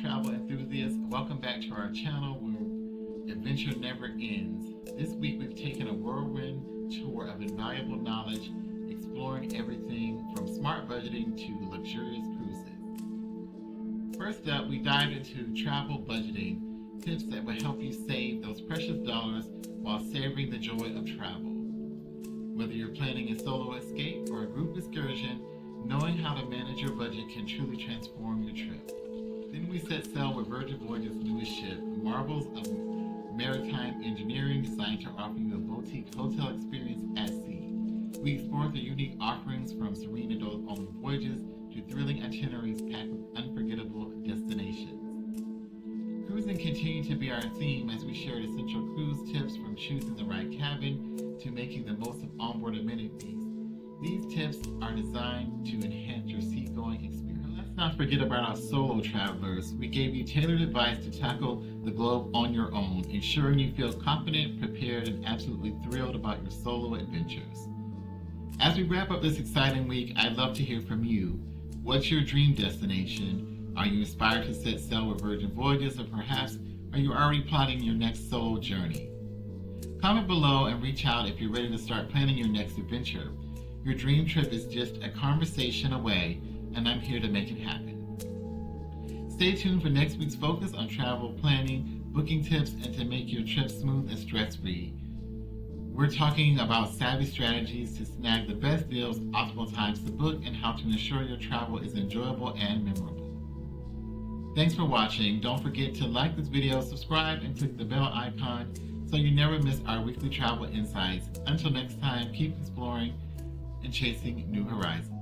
travel enthusiasts, welcome back to our channel where adventure never ends. This week we've taken a whirlwind tour of invaluable knowledge, exploring everything from smart budgeting to luxurious cruises. First up, we dive into travel budgeting, tips that will help you save those precious dollars while savoring the joy of travel. Whether you're planning a solo escape or a group excursion, knowing how to manage your budget can truly transform your trip. Then we set sail with Virgin Voyage's newest ship, marvels of maritime engineering designed to offer you a boutique hotel experience at sea. We explored the unique offerings from serene adult-only voyages to thrilling itineraries packed with unforgettable destinations. Cruising continued to be our theme as we shared essential cruise tips from choosing the right cabin to making the most of onboard amenities. These tips are designed to enhance your seagoing experience. Let's not forget about our solo travelers. We gave you tailored advice to tackle the globe on your own, ensuring you feel confident, prepared, and absolutely thrilled about your solo adventures. As we wrap up this exciting week, I'd love to hear from you. What's your dream destination? Are you inspired to set sail with Virgin Voyages, or perhaps are you already plotting your next solo journey? Comment below and reach out if you're ready to start planning your next adventure. Your dream trip is just a conversation away, and I'm here to make it happen. Stay tuned for next week's focus on travel planning, booking tips, and to make your trip smooth and stress-free. We're talking about savvy strategies to snag the best deals, optimal times to book, and how to ensure your travel is enjoyable and memorable. Thanks for watching. Don't forget to like this video, subscribe, and click the bell icon so you never miss our weekly travel insights. Until next time, keep exploring and chasing new horizons.